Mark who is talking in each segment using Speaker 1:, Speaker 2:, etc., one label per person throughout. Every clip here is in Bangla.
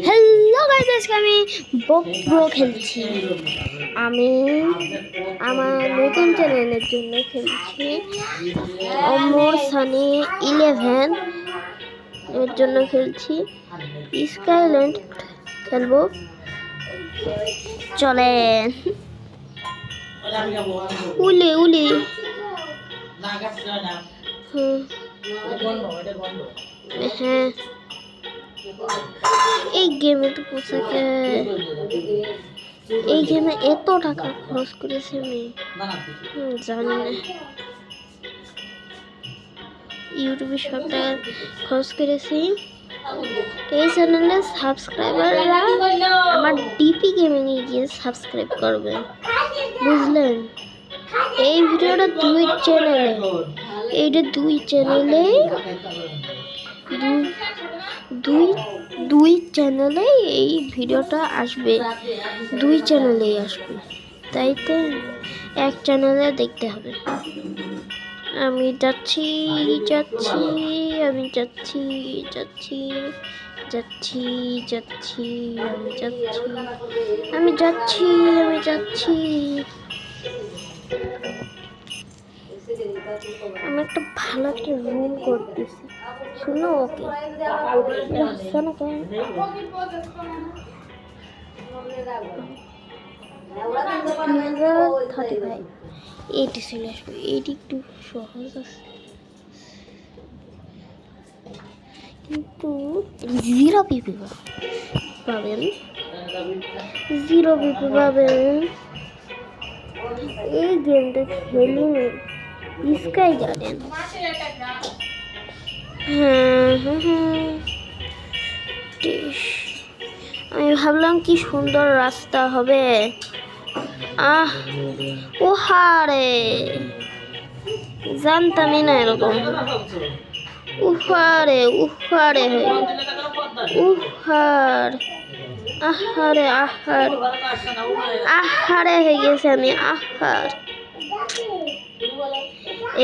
Speaker 1: হ্যালো গাইস, আজকে আমি বকব্রো খেলছি। আমি আমার নতুন চ্যানেলের জন্য খেলছি। অমর সানি 11 এর জন্য খেলছি। স্কাইল্যান্ড খেলবো, চলেন। উলি উলি হ্যাঁ, এই গেমে তো পোশাকে এই গেমে এত টাকা খরচ করেছি আমি জানি না। ইউটিউবে সব টাকা খরচ করেছি। এই চ্যানেলে সাবস্ক্রাইবাররা আমার ডিপি গেমিং এ গিয়ে সাবস্ক্রাইব করবে, বুঝলেন? এই ভিডিওটা দুই চ্যানেলে দুই চ্যানেলে এই ভিডিওটা আসবে, দুই চ্যানেলেই আসবে, তাই তো এক চ্যানেলে দেখতে হবে। আমি যাচ্ছি যাচ্ছি আমি যাচ্ছি যাচ্ছি যাচ্ছি যাচ্ছি আমি যাচ্ছি আমি যাচ্ছি আমি যাচ্ছি আমি একটা ভালো একটা রুম করতেছি, শুনো? ওকে, হচ্ছে না কেন? 2035 এইটি চলে আসবে। এইটি একটু সহজ আছে, কিন্তু 0 পিপি পাবেন, 0 পিপি পাবেন। এই গেমটা খেলিনি, স্কাই গার্ডেন। আমি ভাবলাম কি সুন্দর রাস্তা হবে। ওহারে, জানতামই না এরকম। উহারে উহারে উহার আহারে আহার আহারে হয়ে গেছে আমি। আহার,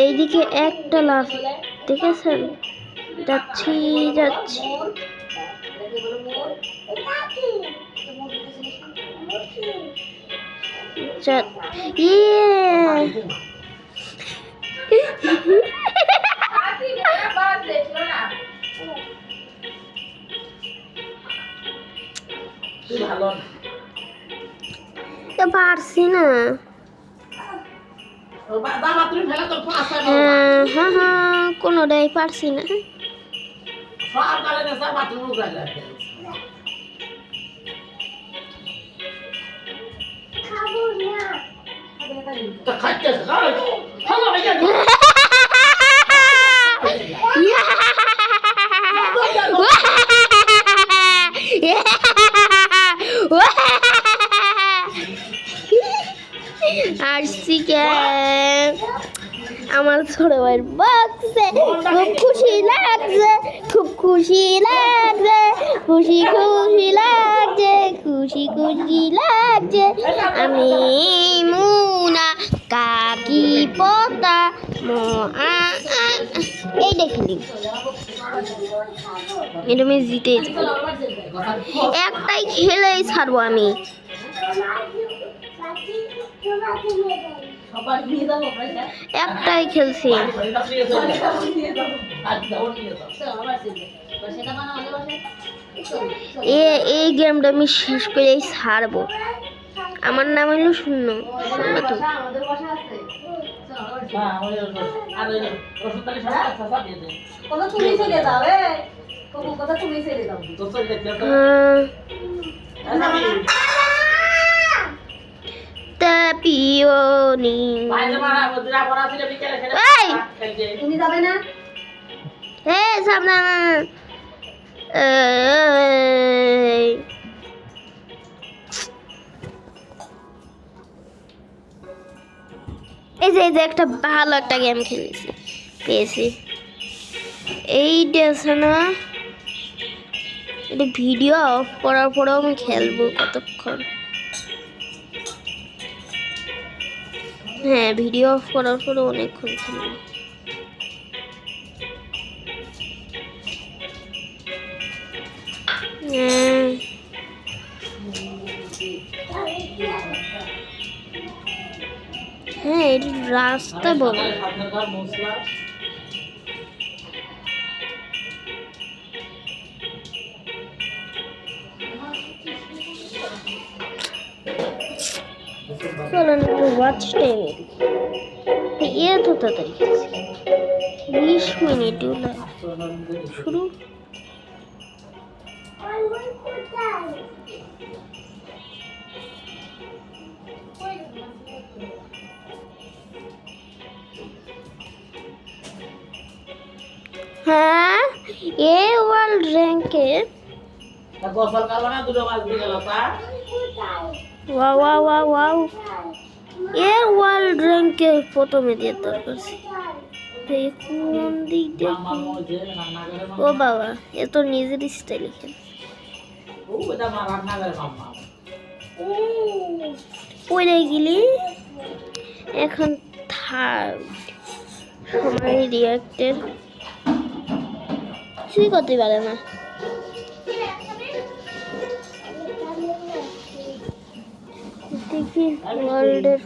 Speaker 1: এইদিকে একটা লাফ দেখেছেন? যাচ্ছি যাচ্ছি পারছি না। হ্যাঁ, কোনোটাই পারছি না। আসছি কে আমার ছোট ভাইয়ের বাচ্চা, খুব খুশি লাগছে, খুব খুশি লাগছে, খুশি খুশি লাগছে, খুশি খুশি লাগছে। আমি মুনা কাকি পতা এই দেখিনি, এটা আমি জিতে একটাই খেলেই ছাড়বো আমি। একটাই খেলছি, এই গেমটা আমি শেষ করেই ছাড়বো। আমার নাম হলো শূন্য। তো পিওনি তুমি যাবে না? এই সামনে এই যে একটা ভালো একটা গেম খেলেছি, পেয়েছি। এইটা আছে না, এটা ভিডিও অফ করার পরেও আমি খেলবো কতক্ষণ। হ্যাঁ, ভিডিও অফ করার পরে অনেকক্ষণ খেলবো। হ্যাঁ, হ্যাঁ এর রাস্তা বড়। চলেন একটু ওয়াচ টাইমে এ তো তাড়াতাড়ি 20 মিনিট শুরু। হ্যাঁ এ ওয়ার্ল্ড র্যাঙ্কে ওয়াও ওয়াও ওয়াও ওয়াও এ ওয়ার্ল্ড র্যাঙ্কে প্রথমে দিয়ে দরকার কোন দিক দিয়ে। ও বাবা এ তো নিজের স্টাইলে খেলে পড়ে গেলি। এখন থার্ড সময় রিয়াক্টের কিছুই করতে পারে না। দেখি ওয়ার্ল্ডের